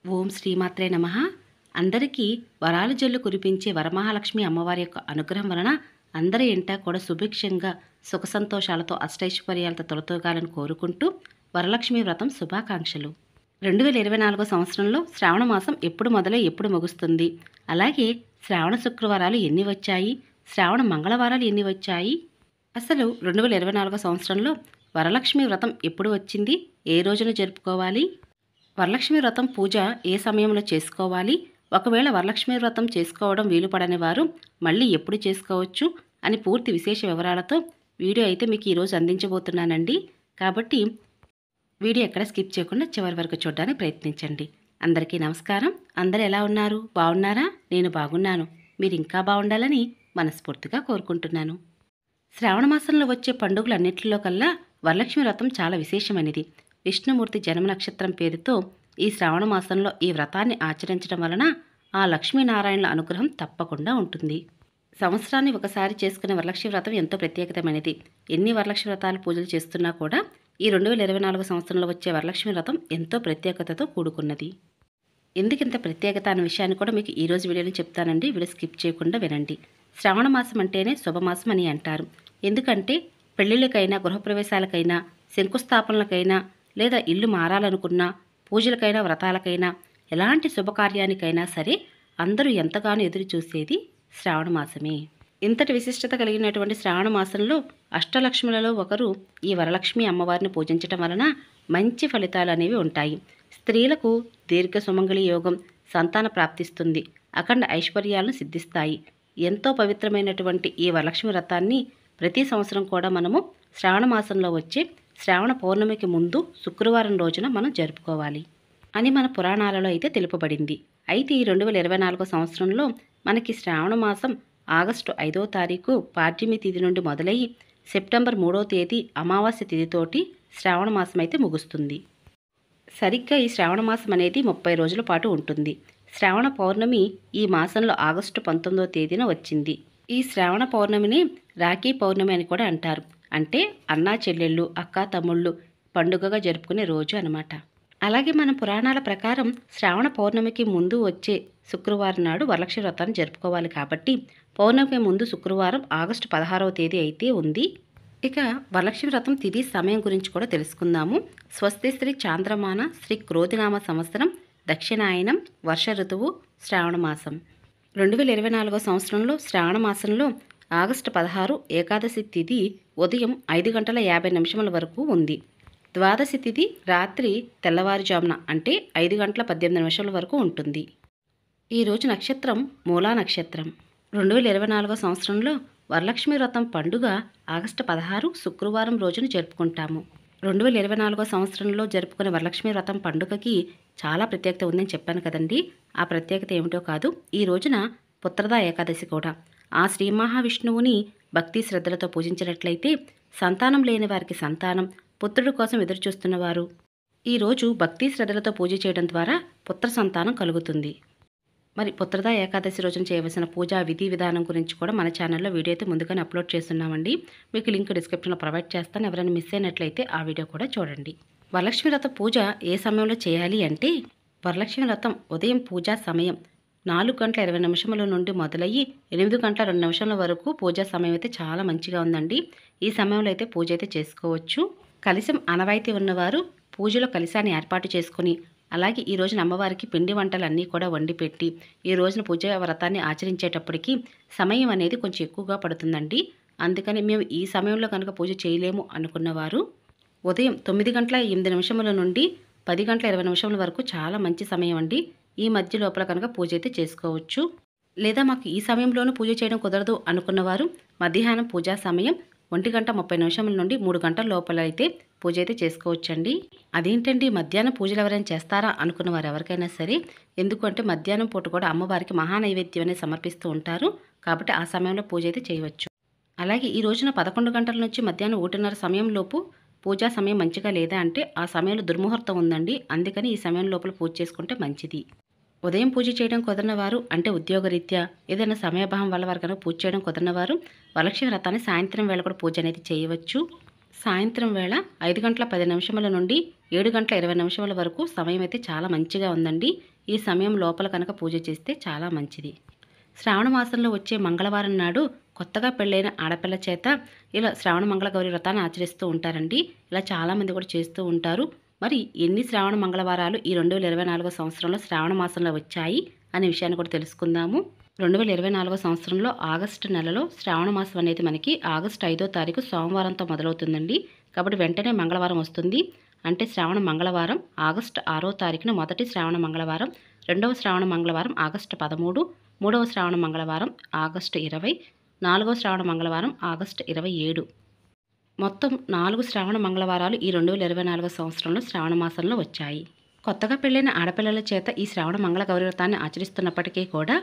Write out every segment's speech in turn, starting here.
ఓం శ్రీమాత్రే నమః. అందరికీ వరాల జల్లు కురిపించే వరమహాలక్ష్మి అమ్మవారి యొక్క అనుగ్రహం వలన అందరి ఇంట కూడా సుభిక్షంగా సుఖ సంతోషాలతో అష్టైశ్వర్యాలతో తొలతూగాలని కోరుకుంటూ వరలక్ష్మి వ్రతం శుభాకాంక్షలు. 2024 సంవత్సరంలో శ్రావణ మాసం ఎప్పుడు మొదలై ఎప్పుడు ముగుస్తుంది, అలాగే శ్రావణ శుక్రవారాలు ఎన్ని వచ్చాయి, శ్రావణ మంగళవారాలు ఎన్ని వచ్చాయి, అసలు 2024 సంవత్సరంలో వరలక్ష్మి వ్రతం ఎప్పుడు వచ్చింది, ఏ రోజున జరుపుకోవాలి, వరలక్ష్మి వ్రతం పూజ ఏ సమయంలో చేసుకోవాలి, ఒకవేళ వరలక్ష్మి వ్రతం చేసుకోవడం వీలు పడని వారు మళ్ళీ ఎప్పుడు చేసుకోవచ్చు అని పూర్తి విశేష వివరాలతో వీడియో అయితే మీకు ఈరోజు అందించబోతున్నానండి. కాబట్టి వీడియో ఎక్కడ స్కిప్ చేయకుండా చివరి వరకు చూడడానికి ప్రయత్నించండి. అందరికీ నమస్కారం. అందరూ ఎలా ఉన్నారు? బాగున్నారా? నేను బాగున్నాను. మీరు ఇంకా బాగుండాలని మనస్ఫూర్తిగా కోరుకుంటున్నాను. శ్రావణ మాసంలో వచ్చే పండుగలన్నింటిలో కల్లా వరలక్ష్మి వ్రతం చాలా విశేషమైనది. విష్ణుమూర్తి జన్మ నక్షత్రం పేరుతో ఈ శ్రావణ మాసంలో ఈ వ్రతాన్ని ఆచరించడం వలన ఆ లక్ష్మీనారాయణుల అనుగ్రహం తప్పకుండా ఉంటుంది. సంవత్సరాన్ని ఒకసారి చేసుకునే వరలక్ష్మి వ్రతం ఎంతో ప్రత్యేకతమైనది. ఎన్ని వరలక్ష్మి వ్రతాలు పూజలు చేస్తున్నా కూడా ఈ 2024 సంవత్సరంలో వచ్చే వరలక్ష్మి వ్రతం ఎంతో ప్రత్యేకతతో కూడుకున్నది. ఎందుకింత ప్రత్యేకత అనే విషయాన్ని కూడా మీకు ఈరోజు వీడియోలో చెప్తానండి. వీడియో స్కిప్ చేయకుండా వినండి. శ్రావణ మాసం అంటేనే శుభమాసం అని అంటారు. ఎందుకంటే పెళ్లిళ్ళకైనా, గృహప్రవేశాలకైనా, శంకుస్థాపనలకైనా, లేదా ఇల్లు మారాలనుకున్నా, పూజలకైనా, వ్రతాలకైనా, ఎలాంటి శుభకార్యానికైనా సరే అందరూ ఎంతగానో ఎదురు చూసేది శ్రావణ మాసమే. ఇంతటి విశిష్టత కలిగినటువంటి శ్రావణ మాసంలో అష్టలక్ష్ములలో ఒకరు ఈ వరలక్ష్మి అమ్మవారిని పూజించటం వలన మంచి ఫలితాలు అనేవి ఉంటాయి. స్త్రీలకు దీర్ఘ సుమంగళి యోగం, సంతాన ప్రాప్తిస్తుంది, అఖండ ఐశ్వర్యాలను సిద్ధిస్తాయి. ఎంతో పవిత్రమైనటువంటి ఈ వరలక్ష్మి వ్రతాన్ని ప్రతి సంవత్సరం కూడా మనము శ్రావణ మాసంలో వచ్చే శ్రావణ పౌర్ణమికి ముందు శుక్రవారం రోజున మనం జరుపుకోవాలి అని మన పురాణాలలో అయితే తెలుపబడింది. అయితే ఈ 2024 సంవత్సరంలో మనకి శ్రావణ మాసం ఆగస్టు 5వ తారీఖు పాడ్యమి తిథి నుండి మొదలయ్యి సెప్టెంబర్ 3వ తేదీ అమావాస్య తిథితోటి శ్రావణ మాసం అయితే ముగుస్తుంది. సరిగ్గా ఈ శ్రావణ మాసం అనేది 30 రోజుల పాటు ఉంటుంది. శ్రావణ పౌర్ణమి ఈ మాసంలో ఆగస్టు 19వ తేదీన వచ్చింది. ఈ శ్రావణ పౌర్ణమిని రాఖీ పౌర్ణమి అని కూడా అంటారు. అంటే అన్నా చెల్లెళ్ళు, అక్క తమ్ముళ్ళు పండుగగా జరుపుకునే రోజు అన్నమాట. అలాగే మన పురాణాల ప్రకారం శ్రావణ పౌర్ణమికి ముందు వచ్చే శుక్రవారం నాడు వరలక్ష్మి వ్రతాన్ని జరుపుకోవాలి. కాబట్టి పౌర్ణమికి ముందు శుక్రవారం ఆగస్టు 16వ తేదీ అయితే ఉంది. ఇక వరలక్ష్మి వ్రతం తిథి సమయం గురించి కూడా తెలుసుకుందాము. స్వస్తి శ్రీ చాంద్రమాన శ్రీ క్రోధినామ సంవత్సరం దక్షిణాయనం వర్ష ఋతువు శ్రావణ మాసం. 2024 సంవత్సరంలో శ్రావణ మాసంలో ఆగస్టు 16 ఏకాదశి తిథి ఉదయం 5:50 వరకు ఉంది. ద్వాదశి తిథి రాత్రి తెల్లవారుజామున అంటే 5:18 వరకు ఉంటుంది. ఈరోజు నక్షత్రం మూలా నక్షత్రం. 2024 సంవత్సరంలో వరలక్ష్మి వ్రతం పండుగ ఆగస్టు 16 శుక్రవారం రోజున జరుపుకుంటాము. 2024 సంవత్సరంలో జరుపుకునే వరలక్ష్మి వ్రతం పండుగకి చాలా ప్రత్యేకత ఉందని చెప్పాను కదండి. ఆ ప్రత్యేకత ఏమిటో కాదు, ఈ రోజున పుత్రదా ఏకాదశి కూడా. ఆ శ్రీ మహావిష్ణువుని భక్తి శ్రద్ధలతో పూజించినట్లయితే సంతానం లేని వారికి సంతానం, పుత్రుడి కోసం ఎదురుచూస్తున్నవారు ఈరోజు భక్తి శ్రద్ధలతో పూజ చేయడం ద్వారా పుత్ర సంతానం కలుగుతుంది. మరి పుత్రదా ఏకాదశి రోజున చేయవలసిన పూజా విధి విధానం గురించి కూడా మన ఛానల్లో వీడియో అయితే ముందుగానే అప్లోడ్ చేస్తున్నామండి. మీకు లింక్ డిస్క్రిప్షన్లో ప్రొవైడ్ చేస్తాను. ఎవరైనా మిస్ అయినట్లయితే ఆ వీడియో కూడా చూడండి. వరలక్ష్మి వ్రత పూజ ఏ సమయంలో చేయాలి అంటే, వరలక్ష్మి వ్రతం ఉదయం పూజా సమయం 4:20 నుండి మొదలయ్యి 8:02 వరకు పూజా సమయం అయితే చాలా మంచిగా ఉందండి. ఈ సమయంలో అయితే పూజ అయితే చేసుకోవచ్చు. కలశం ఆనవాయితీ ఉన్నవారు పూజలో కలశాన్ని ఏర్పాటు చేసుకుని, అలాగే ఈ రోజున అమ్మవారికి పిండి వంటలన్నీ కూడా వండి పెట్టి ఈ రోజున పూజ వ్రతాన్ని ఆచరించేటప్పటికి సమయం అనేది కొంచెం ఎక్కువగా పడుతుందండి. అందుకని మేము ఈ సమయంలో కనుక పూజ చేయలేము అనుకున్నవారు ఉదయం 9:08 నుండి 10:20 వరకు చాలా మంచి సమయం అండి. ఈ మధ్య లోపల కనుక పూజ అయితే చేసుకోవచ్చు. లేదా మాకు ఈ సమయంలోనూ పూజ చేయడం కుదరదు అనుకున్నవారు మధ్యాహ్నం పూజా సమయం 1:30 నుండి 3 గంటల లోపల అయితే పూజ అయితే చేసుకోవచ్చండి. అదేంటండి మధ్యాహ్నం పూజలు ఎవరైనా చేస్తారా అనుకున్న వారు ఎవరికైనా సరే, ఎందుకంటే మధ్యాహ్నం పూట కూడా అమ్మవారికి మహానైవేద్యం అనేది సమర్పిస్తూ ఉంటారు. కాబట్టి ఆ సమయంలో పూజ అయితే చేయవచ్చు. అలాగే ఈ రోజున 11 గంటల నుంచి మధ్యాహ్నం 1:30 సమయంలోపు పూజా సమయం మంచిగా లేదా అంటే ఆ సమయంలో దుర్ముహూర్తం ఉందండి. అందుకని ఈ సమయం లోపల పూజ చేసుకుంటే మంచిది. ఉదయం పూజ చేయడం కుదరని వారు, అంటే ఉద్యోగరీత్యా ఏదైనా సమయభావం వల్ల వారు కనుక పూజ చేయడం కుదరని వారు వరలక్ష్మి వ్రతాన్ని సాయంత్రం వేళ కూడా పూజ అనేది చేయవచ్చు. సాయంత్రం వేళ 5:10 నుండి 7:20 వరకు సమయం అయితే చాలా మంచిగా ఉందండి. ఈ సమయం లోపల కనుక పూజ చేస్తే చాలా మంచిది. శ్రావణ మాసంలో వచ్చే మంగళవారం నాడు కొత్తగా పెళ్ళైన ఆడపిల్ల చేత ఇలా శ్రావణ మంగళ గౌరి వ్రతాన్ని ఆచరిస్తూ ఉంటారండి. ఇలా చాలామంది కూడా చేస్తూ ఉంటారు. మరి ఎన్ని శ్రావణ మంగళవారాలు ఈ 2024 సంవత్సరంలో శ్రావణ మాసంలో వచ్చాయి అనే విషయాన్ని కూడా తెలుసుకుందాము. 2024 సంవత్సరంలో ఆగస్టు నెలలో శ్రావణ మాసం అనేది మనకి ఆగస్టు 5వ తారీఖు సోమవారంతో మొదలవుతుందండి. కాబట్టి వెంటనే మంగళవారం వస్తుంది. అంటే శ్రావణ మంగళవారం ఆగస్టు 6వ తారీఖున మొదటి శ్రావణ మంగళవారం, రెండవ శ్రావణ మంగళవారం ఆగస్టు 13, మూడవ శ్రావణ మంగళవారం ఆగస్టు 20, నాలుగవ శ్రావణ మంగళవారం ఆగస్టు 27. మొత్తం 4 శ్రావణ మంగళవారాలు ఈ 2024 సంవత్సరంలో శ్రావణ మాసంలో వచ్చాయి. కొత్తగా పెళ్ళైన ఆడపిల్లల చేత ఈ శ్రావణ మంగళ గౌరి వ్రతాన్ని ఆచరిస్తున్నప్పటికీ కూడా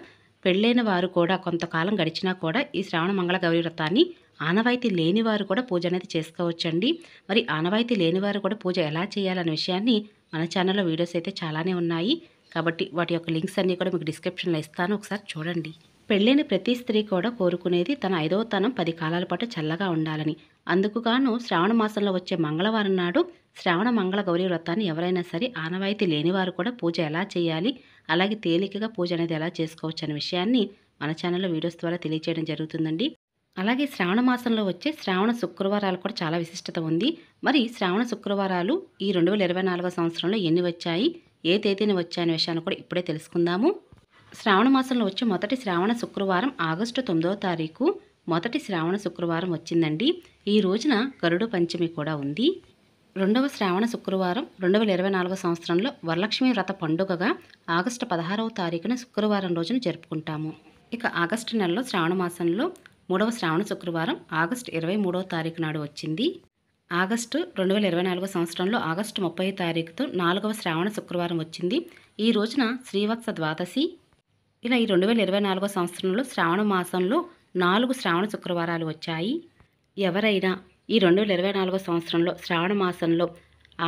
పెళ్ళైన వారు కూడా కొంతకాలం గడిచినా కూడా ఈ శ్రావణ మంగళ గౌరి వ్రతాన్ని ఆనవాయితీ లేని వారు కూడా పూజ అనేది చేసుకోవచ్చండి. మరి ఆనవాయితీ లేని వారు కూడా పూజ ఎలా చేయాలనే విషయాన్ని మన ఛానల్లో వీడియోస్ అయితే చాలానే ఉన్నాయి. కాబట్టి వాటి యొక్క లింక్స్ అన్నీ కూడా మీకు డిస్క్రిప్షన్లో ఇస్తాను, ఒకసారి చూడండి. పెళ్ళైన ప్రతి స్త్రీ కూడా కోరుకునేది తన 5వ తనం 10 కాలాల పాటు చల్లగా ఉండాలని. అందుకుగాను శ్రావణ మాసంలో వచ్చే మంగళవారం నాడు శ్రావణ మంగళ గౌరీ వ్రతాన్ని ఎవరైనా సరే ఆనవాయితీ లేనివారు కూడా పూజ ఎలా చేయాలి, అలాగే తేలికగా పూజ అనేది ఎలా చేసుకోవచ్చు అనే విషయాన్ని మన ఛానల్లో వీడియోస్ ద్వారా తెలియజేయడం జరుగుతుందండి. అలాగే శ్రావణ మాసంలో వచ్చే శ్రావణ శుక్రవారాలు కూడా చాలా విశిష్టత ఉంది. మరి శ్రావణ శుక్రవారాలు ఈ 2024 సంవత్సరంలో ఎన్ని వచ్చాయి, ఏ తేదీని వచ్చాయనే విషయాన్ని కూడా ఇప్పుడే తెలుసుకుందాము. శ్రావణ మాసంలో వచ్చే మొదటి శ్రావణ శుక్రవారం ఆగస్టు 9వ తారీఖు మొదటి శ్రావణ శుక్రవారం వచ్చిందండి. ఈ రోజున గరుడ పంచమి కూడా ఉంది. రెండవ శ్రావణ శుక్రవారం 2024 సంవత్సరంలో వరలక్ష్మి వ్రత పండుగగా ఆగస్టు 16వ తారీఖున శుక్రవారం రోజున జరుపుకుంటాము. ఇక ఆగస్టు నెలలో శ్రావణ మాసంలో మూడవ శ్రావణ శుక్రవారం ఆగస్టు 23వ తారీఖు నాడు వచ్చింది. ఆగస్టు 2024 సంవత్సరంలో ఆగస్టు 30వ తారీఖుతో 4వ శ్రావణ శుక్రవారం వచ్చింది. ఈ రోజున శ్రీవత్స ద్వాదశి. ఇలా ఈ 2024 సంవత్సరంలో శ్రావణ మాసంలో 4 శ్రావణ శుక్రవారాలు వచ్చాయి. ఎవరైనా ఈ 2024 సంవత్సరంలో శ్రావణ మాసంలో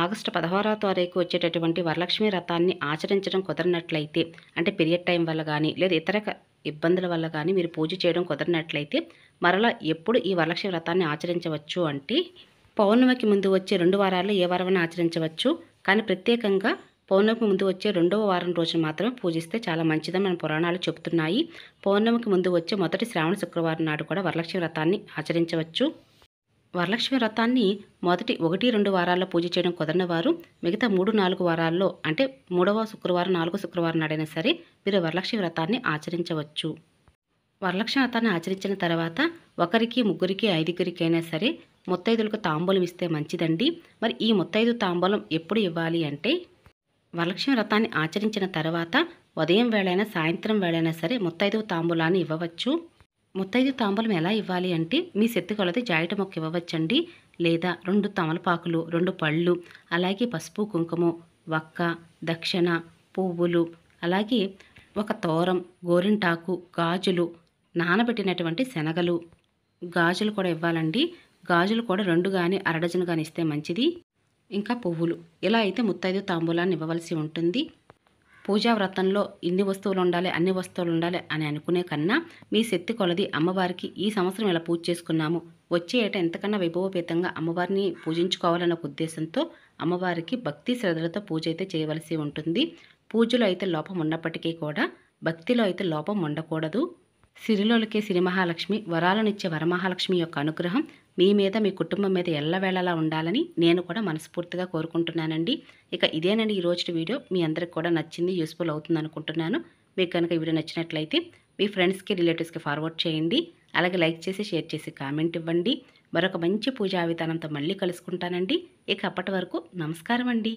ఆగస్టు 16వ తారీఖు వచ్చేటటువంటి వరలక్ష్మి వ్రతాన్ని ఆచరించడం కుదరనట్లయితే, అంటే పీరియడ్ టైం వల్ల కానీ లేదా ఇతర ఇబ్బందుల వల్ల కానీ మీరు పూజ చేయడం కుదరనట్లయితే మరలా ఎప్పుడు ఈ వరలక్ష్మి వ్రతాన్ని ఆచరించవచ్చు అంటే పౌర్ణమికి ముందు వచ్చే 2 వారాల్లో ఏ వారమైనా ఆచరించవచ్చు. కానీ ప్రత్యేకంగా పౌర్ణమికి ముందు వచ్చే 2వ వారం రోజున మాత్రమే పూజిస్తే చాలా మంచిదని మన పురాణాలు చెబుతున్నాయి. పౌర్ణమికి ముందు వచ్చే మొదటి శ్రావణ శుక్రవారం నాడు కూడా వరలక్ష్మి వ్రతాన్ని ఆచరించవచ్చు. వరలక్ష్మి వ్రతాన్ని మొదటి 1-2 వారాల్లో పూజ చేయడం కుదరని వారు మిగతా 3-4 వారాల్లో, అంటే 3వ శుక్రవారం 4వ శుక్రవారం నాడైనా సరే మీరు వరలక్ష్మి వ్రతాన్ని ఆచరించవచ్చు. వరలక్ష్మి వ్రతాన్ని ఆచరించిన తర్వాత 1, 3, 5 అయినా సరే ముత్తైదులకు తాంబూలం ఇస్తే మంచిదండి. మరి ఈ ముత్తైదు తాంబూలం ఎప్పుడు ఇవ్వాలి అంటే వరలక్ష్మి వ్రతాన్ని ఆచరించిన తర్వాత ఉదయం వేళైనా సాయంత్రం వేళైనా సరే ముత్తైదు తాంబూలాన్ని ఇవ్వవచ్చు. ముత్తైదు తాంబూలం ఎలా ఇవ్వాలి అంటే మీ శక్తి కొలది జాయిట మొక్క ఇవ్వవచ్చండి. లేదా 2 తమలపాకులు, 2 పళ్ళు, అలాగే పసుపు కుంకుమ, వక్క, దక్షిణ, పువ్వులు, అలాగే ఒక తోరం, గోరింటాకు, గాజులు, నానబెట్టినటువంటి శనగలు, గాజులు కూడా ఇవ్వాలండి. గాజులు కూడా 2 కానీ అరడజను కానీ ఇస్తే మంచిది. ఇంకా పువ్వులు. ఇలా అయితే ముత్తైదు తాంబూలాన్ని ఇవ్వవలసి ఉంటుంది. పూజా వ్రతంలో ఇన్ని వస్తువులు ఉండాలి, అన్ని వస్తువులు ఉండాలి అని అనుకునే కన్నా మీ శక్తి కొలది అమ్మవారికి ఈ సంవత్సరం ఇలా పూజ చేసుకున్నాము, వచ్చే ఏట ఎంతకన్నా వైభవపేతంగా అమ్మవారిని పూజించుకోవాలన్న ఉద్దేశంతో అమ్మవారికి భక్తి శ్రద్ధలతో పూజ అయితే చేయవలసి ఉంటుంది. పూజలో అయితే లోపం ఉన్నప్పటికీ కూడా భక్తిలో అయితే లోపం ఉండకూడదు. సిరిలోలకే సిరి మహాలక్ష్మి, వరాలనిచ్చే వరమహాలక్ష్మి యొక్క అనుగ్రహం మీ మీద, మీ కుటుంబం మీద ఎల్లవేళలా ఉండాలని నేను కూడా మనస్ఫూర్తిగా కోరుకుంటున్నానండి. ఇక ఇదేనండి ఈ రోజు వీడియో. మీ అందరికి కూడా నచ్చింది, యూస్ఫుల్ అవుతుంది అనుకుంటున్నాను. మీకు కనుక ఈ వీడియో నచ్చినట్లయితే మీ ఫ్రెండ్స్కి, రిలేటివ్స్కి ఫార్వర్డ్ చేయండి. అలాగే లైక్ చేసి, షేర్ చేసి, కామెంట్ ఇవ్వండి. మరొక మంచి పూజా విధానంతో మళ్ళీ కలుసుకుంటానండి. ఇక అప్పటి వరకు నమస్కారం అండి.